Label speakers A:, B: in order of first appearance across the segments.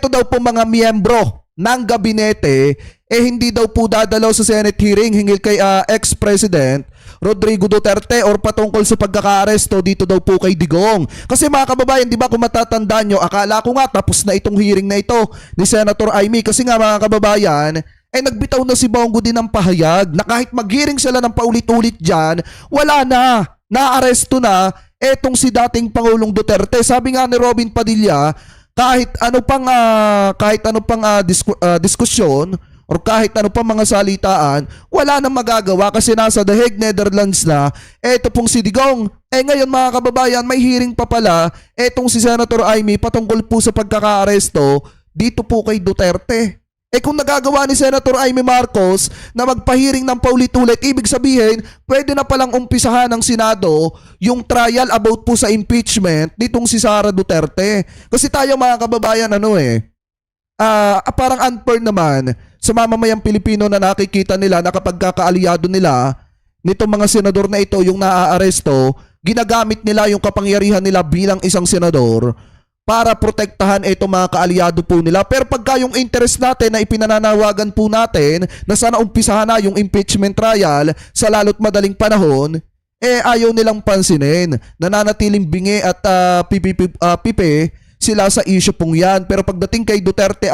A: eto daw po mga miyembro ng gabinete hindi daw po dadalaw sa Senate hearing hinggil kay ex-president Rodrigo Duterte or patungkol sa pagkakaaresto dito daw po kay Digong. Kasi mga kababayan, di ba kung matatandaan nyo, akala ko nga tapos na itong hearing na ito ni Senator Amy kasi nga mga kababayan, nagbitaw na si Bongo din ng pahayag na kahit mag-hearing sila ng paulit-ulit dyan, wala na, naaresto na etong si dating Pangulong Duterte. Sabi nga ni Robin Padilla, kahit ano pang diskusyon or kahit ano pang mga salitaan, wala nang magagawa kasi nasa The Hague, Netherlands na eto pong si Digong. Ngayon mga kababayan, may hearing pa pala etong si Senator Amy patungkol po sa pagkakaaresto dito po kay Duterte. Kung nagagawa ni Senator Amy Marcos na magpahiring ng paulit-ulit, ibig sabihin, pwede na palang umpisahan ng Senado yung trial about po sa impeachment nitong si Sara Duterte. Kasi tayo mga kababayan, parang unfair naman sa mamamayang Pilipino na nakikita nila na kapag kakaalyado nila nitong mga senador na ito yung naaaresto, ginagamit nila yung kapangyarihan nila bilang isang senador para protektahan itong mga kaalyado po nila. Pero pagka yung interest natin na ipinananawagan po natin na sana umpisahan na yung impeachment trial sa lalo't madaling panahon, ayaw nilang pansinin. Nananatiling bingi at pipe sila sa issue pong yan. Pero pagdating kay Duterte,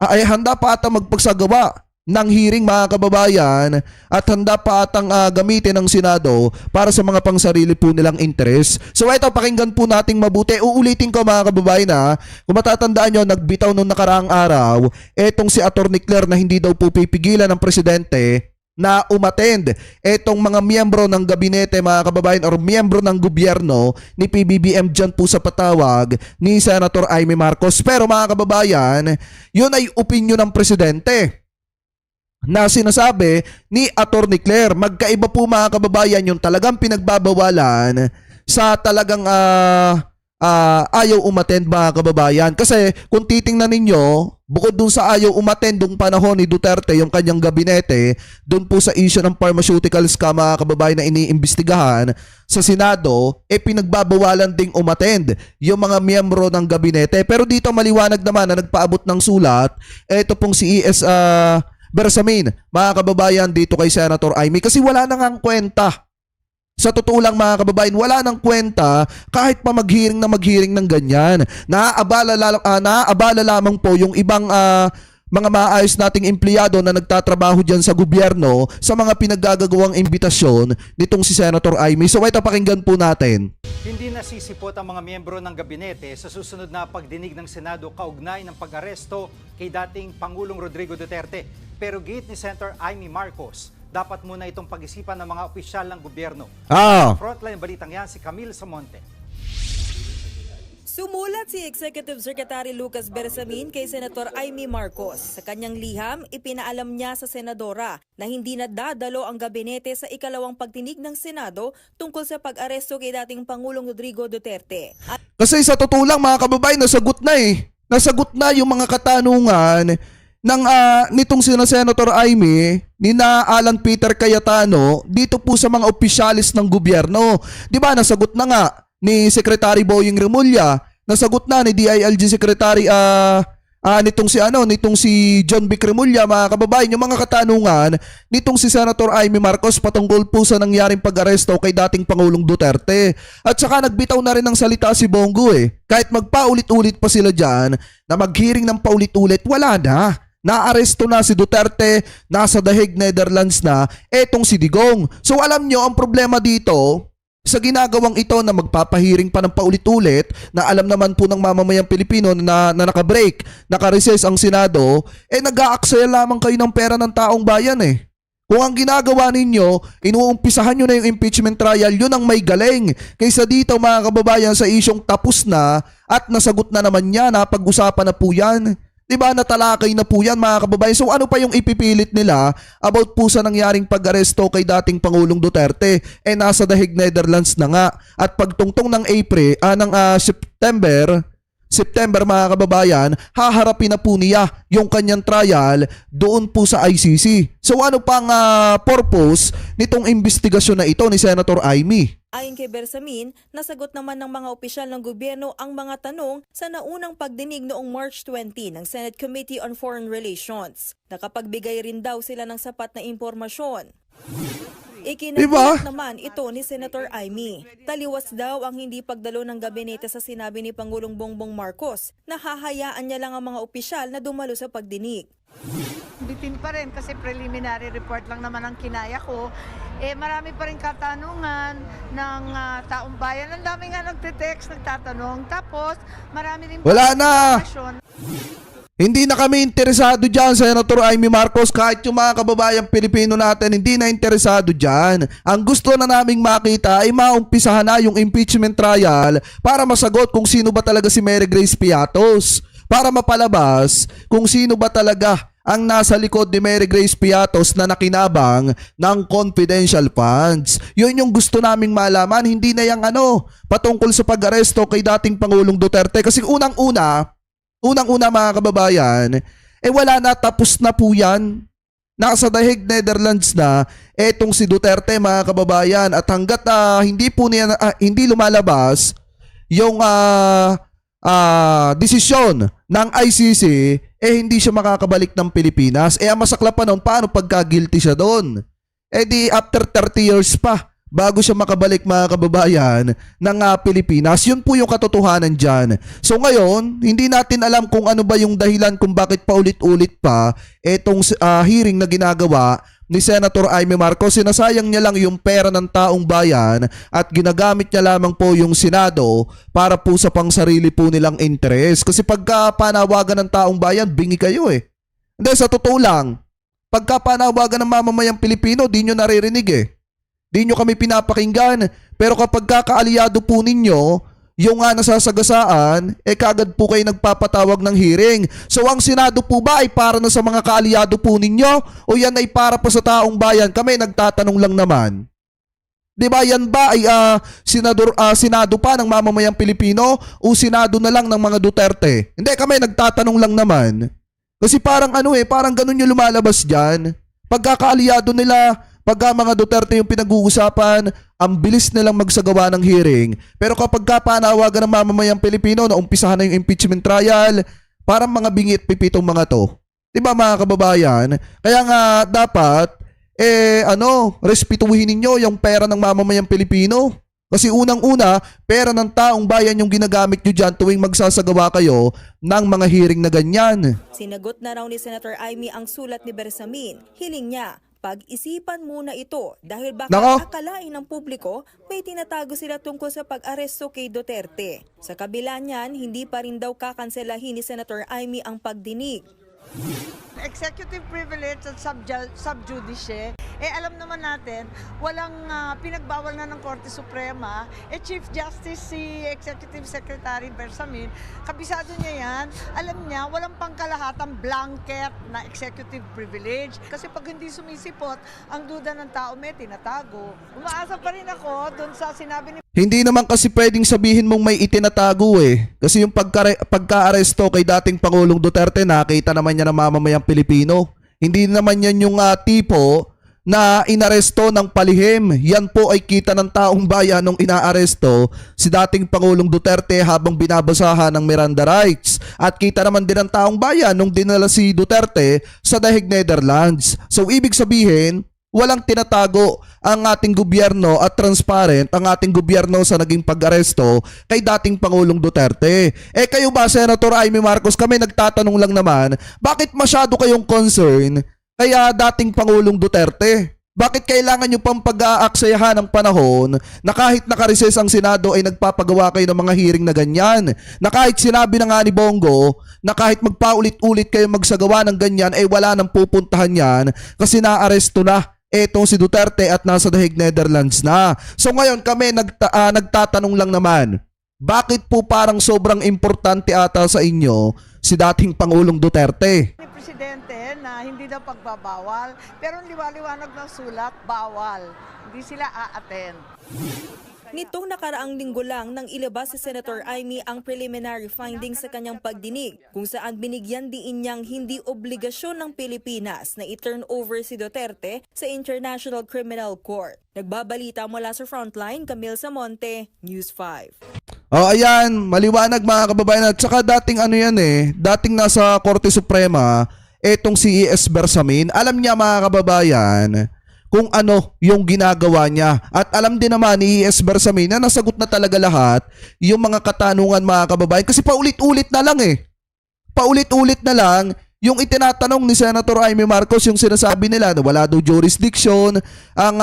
A: ay handa pa ata magpagsagawa ng hearing mga kababayan at handa pa atang gamitin ng Senado para sa mga pangsarili po nilang interest. So ito, pakinggan po nating mabuti. Uulitin ko mga kababayan kung matatandaan nyo, nagbitaw nung nakaraang araw etong si Atty. Claire na hindi daw po pipigilan ng presidente na umattend etong mga miyembro ng gabinete mga kababayan or miyembro ng gobyerno ni PBBM dyan po sa patawag ni Senator Amy Marcos. Pero mga kababayan, yun ay opinyon ng presidente na sinasabi ni Atty. Claire. Magkaiba po mga kababayan yung talagang pinagbabawalan sa talagang ayaw umattend mga kababayan. Kasi kung titingnan ninyo, bukod dun sa ayaw umattend dung panahon ni Duterte, yung kanyang gabinete, dun po sa issue ng pharmaceuticals mga kababayan na iniimbestigahan sa Senado, pinagbabawalan ding umattend yung mga miyembro ng gabinete. Pero dito maliwanag naman na nagpaabot ng sulat, ito pong si E.S. Bersamin, mga kababayan dito kay Senator Amy, kasi wala nang ang kwenta. Sa totoo lang mga kababayan, wala nang kwenta kahit pa maghiring ng ganyan. Naaabala lamang po yung ibang mga maayos nating empleyado na nagtatrabaho dyan sa gobyerno sa mga pinaggagawang imbitasyon nitong si Senator Amy. So ito, pakinggan po natin.
B: Hindi nasisipot ang mga miyembro ng gabinete sa susunod na pagdinig ng Senado kaugnay ng pag-aresto kay dating Pangulong Rodrigo Duterte. Pero gate ni Senator Amy Marcos, dapat muna itong pag-isipan ng mga opisyal ng gobyerno. Frontline balitang yan si Camille Samonte.
C: Sumulat si Executive Secretary Lucas Bersamin kay Senator Amy Marcos. Sa kanyang liham, ipinaalam niya sa senadora na hindi na dadalo ang gabinete sa ikalawang pagtinig ng Senado tungkol sa pag-aresto kay dating Pangulong Rodrigo Duterte.
A: Kasi sa totoo lang mga kababayan, nasagot na Nasagot na yung mga katanungan ng nitong Senator Amy ni Alan Peter Cayetano dito po sa mga opisyalis ng gobyerno. 'Di ba nasagot na nga ni Secretary Boying Remulla, nasagot na ni DILG Secretary nitong si John Vic Remulla mga kababayan yung mga katanungan nitong si Senator Amy Marcos patungkol po sa nangyaring pag-aresto kay dating Pangulong Duterte. At saka nagbitaw na rin ng salita si Bongo kahit magpaulit-ulit pa sila dyan na mag-hearing ng paulit-ulit, wala na. Naaresto na si Duterte, nasa The Hague, Netherlands na, etong si Digong. So alam nyo, ang problema dito, sa ginagawang ito na magpapahiring pa ng paulit-ulit, na alam naman po ng mamamayang Pilipino na naka-break, naka-recess ang Senado, nag-aaksaya lamang kayo ng pera ng taong bayan Kung ang ginagawa ninyo, inuumpisahan nyo na yung impeachment trial, yun ang may galing. Kaysa dito mga kababayan sa isyong tapos na at nasagot na naman yan, pag-usapan na po yan. Diba natalakay na po yan mga kababayan. So ano pa yung ipipilit nila about po sa nangyaring pag-aresto kay dating Pangulong Duterte? Nasa The Hague, Netherlands na nga. At pagtungtong ng September, September mga kababayan, haharapin na po niya yung kanyang trial doon po sa ICC. So ano pang purpose nitong investigasyon na ito ni Senator Amy?
C: Ayon kay Bersamin, nasagot naman ng mga opisyal ng gobyerno ang mga tanong sa naunang pagdinig noong March 20 ng Senate Committee on Foreign Relations. Nakapagbigay rin daw sila ng sapat na impormasyon. Ikinagulat naman ito ni Senator Amy. Taliwas daw ang hindi pagdalo ng gabinete sa sinabi ni Pangulong Bongbong Marcos na hahayaan niya lang ang mga opisyal na dumalo sa pagdinig.
D: Bitin pa rin kasi preliminary report lang naman ang kinaya ko. Marami pa rin katanungan ng taong bayan. Ang dami nga nagte-text, nagtatanong. Tapos marami rin
A: Wala na!
D: impormasyon.
A: Hindi na kami interesado dyan, Senator Amy Marcos. Kahit yung mga kababayang Pilipino natin, hindi na interesado dyan. Ang gusto na naming makita ay maumpisahan na yung impeachment trial para masagot kung sino ba talaga si Mary Grace Piatos. Para mapalabas kung sino ba talaga ang nasa likod ni Mary Grace Piatos na nakinabang ng confidential funds. Yun yung gusto naming malaman, hindi na yung patungkol sa pag-aresto kay dating Pangulong Duterte. Kasi unang-una mga kababayan, wala na, tapos na po yan. Nasa The Hague, Netherlands na etong si Duterte mga kababayan, at hanggat hindi lumalabas yung desisyon ng ICC, hindi siya makakabalik ng Pilipinas. Ang masaklapan nun, paano pagka guilty siya doon? Di after 30 years pa bago siya makabalik mga kababayan ng Pilipinas. Yun po yung katotohanan dyan. So ngayon, hindi natin alam kung ano ba yung dahilan kung bakit paulit-ulit pa etong hearing na ginagawa ni Senator Amy Marcos. Sinasayang niya lang yung pera ng taong bayan at ginagamit niya lamang po yung Senado para po sa pangsarili po nilang interes. Kasi pagka panawagan ng taong bayan, bingi kayo eh. Hindi, sa totoo lang, pagka panawagan ng mamamayang Pilipino, di nyo naririnig eh. Di nyo kami pinapakinggan. Pero kapag kakaalyado po ninyo, yung nasasagasaan, kagad po kayo nagpapatawag ng hearing. So ang Senado po ba ay para na sa mga kaalyado po ninyo? O yan ay para pa sa taong bayan? Kami nagtatanong lang naman. Diba yan ba ay Senado pa ng mamamayang Pilipino o Senado na lang ng mga Duterte? Hindi, kami nagtatanong lang naman. Kasi parang parang ganun yung lumalabas dyan. Pagkakaalyado nila, pagka mga Duterte yung pinag-uusapan, ang bilis nilang magsagawa ng hearing. Pero kapag panawagan ng mamamayang Pilipino na umpisahan na yung impeachment trial, parang mga bingit pipitong mga to. Diba mga kababayan? Kaya nga dapat, respetuhin ninyo yung pera ng mamamayang Pilipino. Kasi unang-una, pera ng taong bayan yung ginagamit nyo dyan tuwing magsasagawa kayo ng mga hearing na ganyan.
C: Sinagot na raw ni Senator Amy ang sulat ni Bersamin. Hiling niya, pag-isipan muna ito dahil baka akalain ng publiko may tinatago sila tungkol sa pag-aresto kay Duterte. Sa kabila niyan, hindi pa rin daw kakanselahin ni Senator Amy ang pagdinig.
D: Executive privilege at sub judice, alam naman natin, walang pinagbawal na ng Korte Suprema. Chief Justice si Executive Secretary Bersamin, kabisado niya yan, alam niya, walang pangkalahatang blanket na executive privilege. Kasi pag hindi sumisipot, ang duda ng tao may tinatago. Umaasa pa rin ako doon sa sinabi ni...
A: Hindi naman kasi pwedeng sabihin mong may itinatago eh. Kasi yung pagka-aresto kay dating Pangulong Duterte, nakita naman niya ng mamamayang Pilipino. Hindi naman yan yung tipo na inaresto ng palihim. Yan po ay kita ng taong bayan nung inaaresto si dating Pangulong Duterte habang binabasahan ng Miranda rights. At kita naman din ng taong bayan nung dinala si Duterte sa The Hague, Netherlands. So ibig sabihin, walang tinatago ang ating gobyerno at transparent ang ating gobyerno sa naging pag-aresto kay dating Pangulong Duterte. Kayo ba, Senator Amy Marcos, kami nagtatanong lang naman, bakit masyado kayong concern kaya dating Pangulong Duterte? Bakit kailangan nyo pang pag-aaksayahan ng panahon na kahit nakareses ang Senado ay nagpapagawa kayo ng mga hearing na ganyan? Na kahit sinabi na nga ni Bongo na kahit magpaulit-ulit kayo magsagawa ng ganyan ay wala nang pupuntahan yan kasi naaresto na etong si Duterte at nasa The Hague, Netherlands na. So ngayon kami nagtatanong lang naman, bakit po parang sobrang importante ata sa inyo si dating Pangulong Duterte?
D: Ni Presidente na hindi daw pagbabawal, pero liwaliwanag ng sulat, bawal. Hindi sila a-attend.
C: Nitong nakaraang linggo lang nang ilabas si Senator Amy ang preliminary findings sa kanyang pagdinig kung saan binigyan diin niyang hindi obligasyon ng Pilipinas na i-turn over si Duterte sa International Criminal Court. Nagbabalita mula sa Frontline, Camille Samonte, News 5.
A: Oh, ayan, maliwanag mga kababayan. At saka dating dating nasa Korte Suprema, etong si E.S. Bersamin, alam niya mga kababayan kung ano yung ginagawa niya. At alam din naman ni E.S. Bersamin na nasagot na talaga lahat yung mga katanungan mga kababayan. Kasi paulit-ulit na lang Paulit-ulit na lang yung itinatanong ni Senator Amy Marcos, yung sinasabi nila na wala daw jurisdiction ang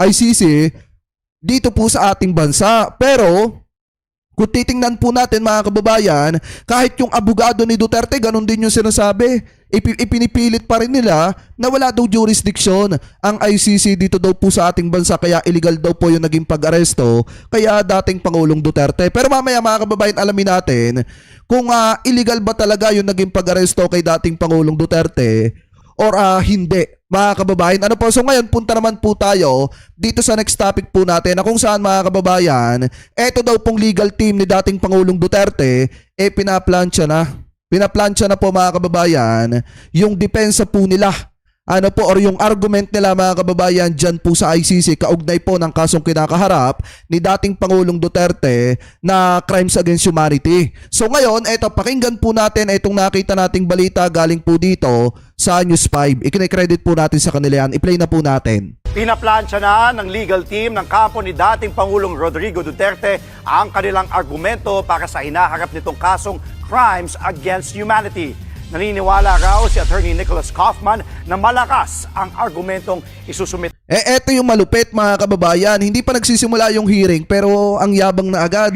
A: ICC dito po sa ating bansa. Pero kung titingnan po natin mga kababayan, kahit yung abogado ni Duterte, ganun din yung sinasabi. Ipinipilit pa rin nila na wala daw jurisdiction ang ICC dito daw po sa ating bansa, kaya illegal daw po yung naging pag-aresto kaya dating Pangulong Duterte. Pero mamaya mga kababayan, alamin natin kung illegal ba talaga yung naging pag-aresto kay dating Pangulong Duterte or hindi. Mga kababayan, ano po? So ngayon, punta naman po tayo dito sa next topic po natin na kung saan mga kababayan, eto daw pong legal team ni dating Pangulong Duterte, pinaplansya na. Pinaplansya na po mga kababayan yung depensa po nila. Ano po, or yung argument nila mga kababayan dyan po sa ICC kaugnay po ng kasong kinakaharap ni dating Pangulong Duterte na crimes against humanity. So ngayon, eto, pakinggan po natin itong nakita nating balita galing po dito sa News 5. Ikinay-credit po natin sa kanila yan. I-play na po natin.
E: Pinaplansya na ng legal team ng kampo ni dating Pangulong Rodrigo Duterte ang kanilang argumento para sa hinaharap nitong kasong crimes against humanity. Naniniwala raw si Attorney Nicholas Kaufman na malakas ang argumentong isusumit.
A: Eto yung malupit mga kababayan. Hindi pa nagsisimula yung hearing pero ang yabang na agad.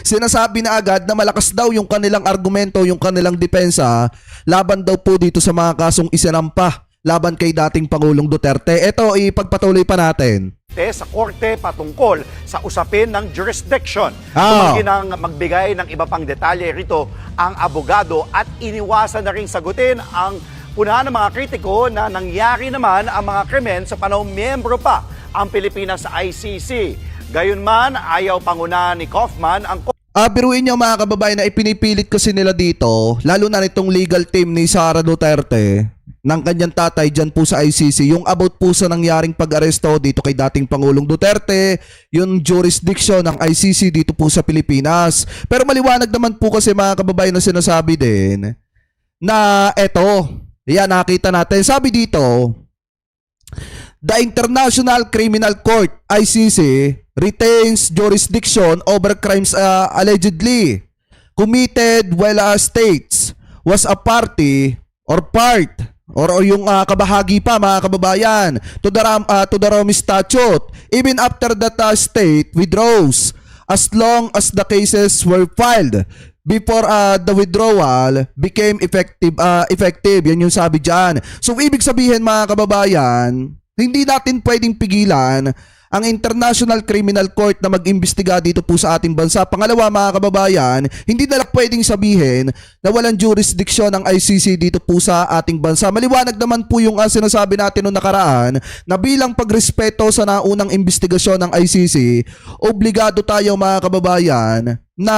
A: Sinasabi na agad na malakas daw yung kanilang argumento, yung kanilang depensa laban daw po dito sa mga kasong isinampa laban kay dating Pangulong Duterte. Ito, ipagpatuloy pa natin
E: sa korte patungkol sa usapin ng jurisdiction.
A: Ah.
E: Tumanggi ng magbigay ng iba pang detalye rito ang abogado at iniwasan na ring sagutin ang punahan ng mga kritiko na nangyari naman ang mga krimen sa panahong miyembro pa ang Pilipinas sa ICC. Gayunman, ayaw pangunahan ni Kaufman ang
A: biruin niyo mga kababayan na ipinipilit kasi nila dito, lalo na nitong legal team ni Sara Duterte, ng kanyang tatay dyan po sa ICC, yung about po sa nangyaring pag-aresto dito kay dating Pangulong Duterte, yung jurisdiction ng ICC dito po sa Pilipinas. Pero maliwanag naman po kasi mga kababayan na sinasabi din na eto, yan nakita natin, sabi dito, the International Criminal Court, ICC, retains jurisdiction over crimes allegedly committed while states was a party or part or yung kabahagi pa mga kababayan to the Rome Statute even after that state withdraws as long as the cases were filed before the withdrawal became effective. Yan yung sabi dyan. So ibig sabihin mga kababayan, hindi natin pwedeng pigilan ang International Criminal Court na mag-imbestiga dito po sa ating bansa. Pangalawa mga kababayan, hindi na lang pwedeng sabihin na walang jurisdiction ng ICC dito po sa ating bansa. Maliwanag naman po yung sinasabi natin noong nakaraan na bilang pagrespeto sa naunang imbestigasyon ng ICC, obligado tayo mga kababayan na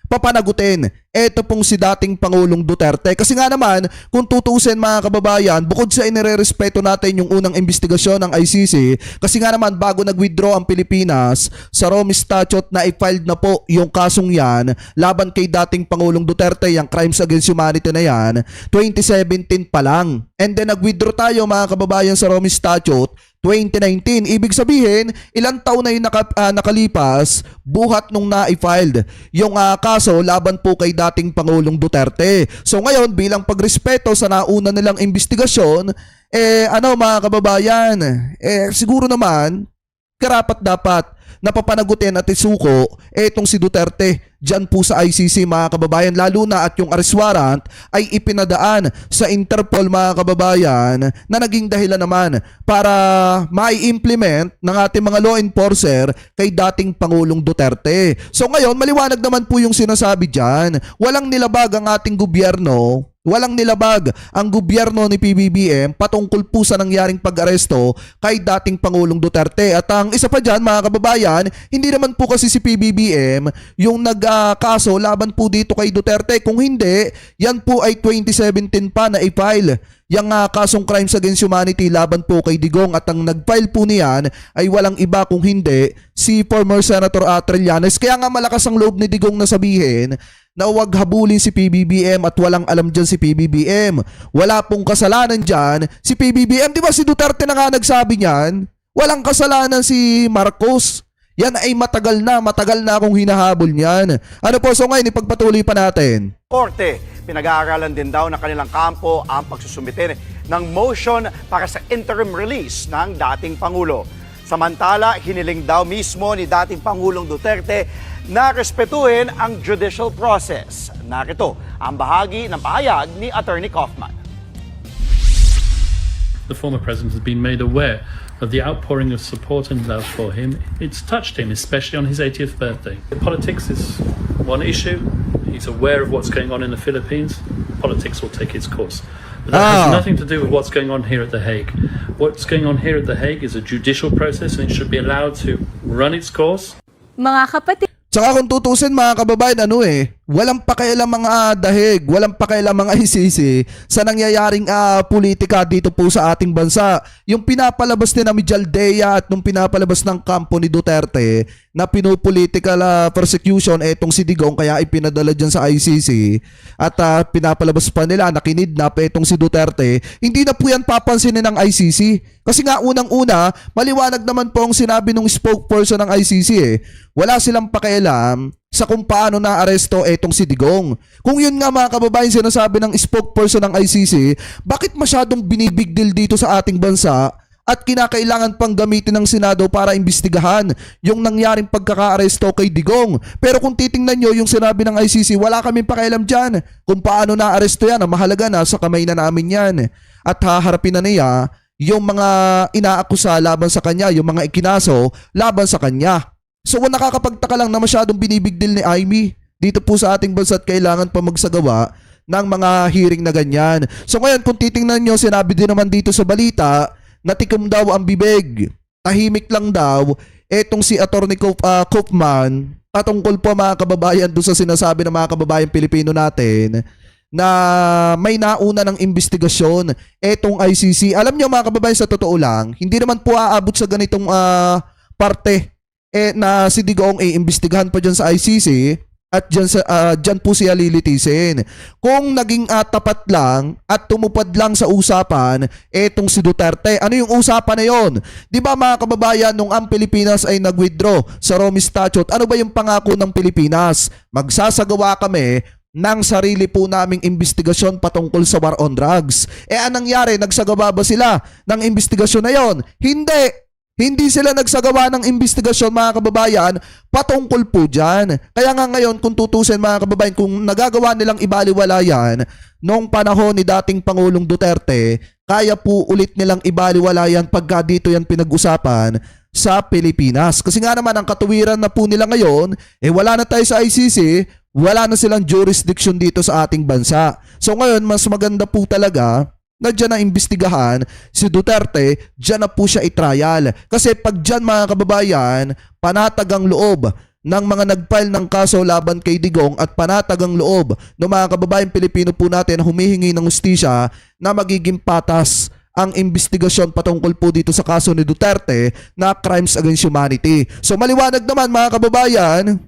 A: papanagutin eto pong si dating Pangulong Duterte. Kasi nga naman, kung tutusin mga kababayan, bukod sa inirerespeto natin yung unang investigasyon ng ICC, kasi nga naman bago nag-withdraw ang Pilipinas sa Rome Statute na i-filed na po yung kasong yan laban kay dating Pangulong Duterte, yung crimes against humanity na yan, 2017 pa lang. And then nag-withdraw tayo mga kababayan sa Rome Statute 2019. Ibig sabihin, ilang taon na yung nakalipas buhat nung na-filed yung kaso laban po kay dating Pangulong Duterte. So ngayon, bilang pagrespeto sa nauna nilang investigasyon, mga kababayan, siguro naman, karapat dapat napapanagutin at isuko etong si Duterte dyan po sa ICC mga kababayan, lalo na at yung arrest warrant ay ipinadaan sa Interpol mga kababayan na naging dahilan naman para mai-implement ng ating mga law enforcer kay dating Pangulong Duterte. So ngayon, maliwanag naman po yung sinasabi dyan, walang nilabag ang ating gobyerno, Walang nilabag ang gobyerno ni PBBM patungkol po sa nangyaring pag-aresto kay dating Pangulong Duterte. At ang isa pa dyan mga kababayan, hindi naman po kasi si PBBM yung nagkaso laban po dito kay Duterte. Kung hindi, yan po ay 2017 pa na i-file yung kasong crimes against humanity laban po kay Digong, at ang nag-file po niyan ay walang iba kung hindi si former Senator Trillanes. Kaya nga malakas ang loob ni Digong na sabihin na huwag habulin si PBBM at walang alam dyan si PBBM. Wala pong kasalanan dyan si PBBM. Di ba si Duterte na nga nagsabi niyan? Walang kasalanan si Marcos. Yan ay matagal na akong hinahabol niyan. Ano po, so ngayon ipagpatuloy pa natin.
E: Korte, pinag-aaralan din daw ng kanilang kampo ang pagsusumite ng motion para sa interim release ng dating Pangulo. Samantala, hiniling daw mismo ni dating Pangulong Duterte na respetuhin ang judicial process. Narito ang bahagi ng pahayag ni Attorney Kaufman.
F: The former president has been made aware of the outpouring of support and love for him. It's touched him, especially on his 80th birthday. Politics is one issue. He's aware of what's going on in the Philippines. Politics will take its course. But that has nothing to do with what's going on here at The Hague. What's going on here at The Hague is a judicial process, and it should be allowed to run its course.
G: Mga kapatid,
A: Tsaka kung tutusin mga kababayan, walang pakialam mga dahig, walang pakialam mga ICC sa nangyayaring politika dito po sa ating bansa. Yung pinapalabas ni Mijal Dea at nung pinapalabas ng kampo ni Duterte na pinopolitical persecution etong si Digong, kaya ipinadala dyan sa ICC at pinapalabas pa nila na kinidnap etong si Duterte. Hindi na po yan papansinin ng ICC. Kasi nga unang-una, maliwanag naman po ang sinabi ng spokesperson ng ICC Wala silang pakialam sa kung paano na-aresto etong si Digong. Kung yun nga mga kababayan sinasabi ng spokesperson ng ICC, bakit masyadong binibigdil dito sa ating bansa at kinakailangan pang gamitin ng Senado para imbestigahan yung nangyaring pagkaka-aresto kay Digong? Pero kung titingnan nyo yung sinabi ng ICC, wala kaming pakialam dyan kung paano na-aresto yan. Ang mahalaga na sa kamay na namin yan. At haharapin na niya yung mga inaakusa laban sa kanya, yung mga ikinaso laban sa kanya. So nakakapagtaka lang na masyadong binibigdil ni Amy dito po sa ating bansa at kailangan pa magsagawa ng mga hearing na ganyan. So ngayon kung titingnan nyo, sinabi din naman dito sa balita na tikom daw ang bibig. Tahimik lang daw etong si Attorney Kaufman patungkol po mga kababayan doon sa sinasabi ng mga kababayan Pilipino natin na may nauna ng investigasyon etong ICC. Alam nyo mga kababayan, sa totoo lang, hindi naman po aabot sa ganitong parte na si Digong iimbestigahan pa dyan sa ICC at dyan po siya lilitisin. Kung naging tapat lang at tumupad lang sa usapan etong si Duterte, ano yung usapan na yon? Di ba mga kababayan, nung ang Pilipinas ay nag-withdraw sa Rome Statute, ano ba yung pangako ng Pilipinas? Magsasagawa kami ng sarili po naming investigasyon patungkol sa war on drugs. Anong nangyari? Nagsagawa ba sila ng investigasyon na yon? Hindi sila nagsagawa ng investigasyon mga kababayan patungkol po dyan. Kaya nga ngayon kung tutusin mga kababayan, kung nagagawa nilang ibaliwala yan noong panahon ni dating Pangulong Duterte, kaya po ulit nilang ibaliwala yan pagka dito yan pinag-usapan sa Pilipinas. Kasi nga naman ang katuwiran na po nila ngayon, wala na tayo sa ICC, wala na silang jurisdiction dito sa ating bansa. So ngayon mas maganda po talaga na dyan na imbestigahan si Duterte, dyan na po siya i-trial. Kasi pag dyan mga kababayan, panatag ang loob ng mga nag-file ng kaso laban kay Digong at panatag ang loob ng mga kababayan Pilipino po natin na humihingi ng hustisya na magiging patas ang investigasyon patungkol po dito sa kaso ni Duterte na crimes against humanity. So maliwanag naman mga kababayan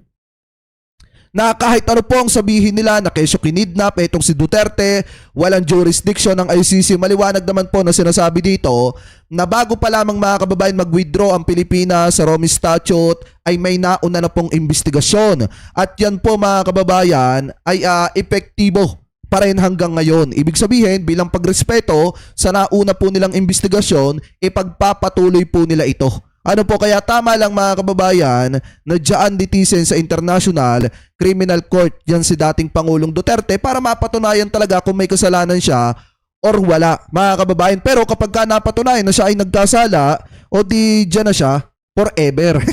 A: na kahit ano po ang sabihin nila na kesyo kinidnap etong si Duterte, walang jurisdiction ng ICC, maliwanag naman po na sinasabi dito na bago pa lamang mga kababayan mag-withdraw ang Pilipinas sa Rome Statute ay may nauna na pong investigasyon. At yan po mga kababayan ay epektibo pa rin hanggang ngayon. Ibig sabihin, bilang pagrespeto sa nauna po nilang investigasyon, ipagpapatuloy po nila ito. Ano po, kaya tama lang mga kababayan na dyan litisin sa International Criminal Court yan si dating Pangulong Duterte para mapatunayan talaga kung may kasalanan siya or wala mga kababayan. Pero kapag ka napatunayan na siya ay nagkasala, o di dyan na siya forever.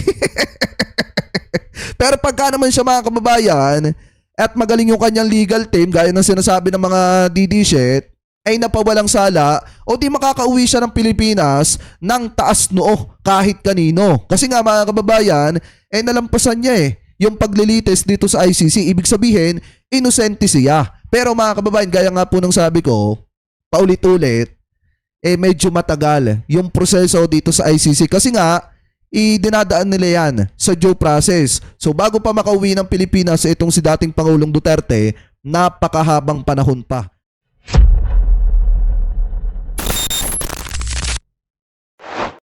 A: Pero pagka naman siya mga kababayan at magaling yung kanyang legal team, gaya ng sinasabi ng mga DD-shit, ay napawalang sala o di makakauwi siya ng Pilipinas ng taas noo kahit kanino. Kasi nga mga kababayan, nalampasan niya yung paglilitis dito sa ICC. Ibig sabihin, inosente siya. Pero mga kababayan, gaya nga po ng sabi ko, paulit-ulit, medyo matagal yung proseso dito sa ICC. Kasi nga, dinadaan nila yan sa due process. So bago pa makauwi ng Pilipinas itong si dating Pangulong Duterte, napakahabang panahon pa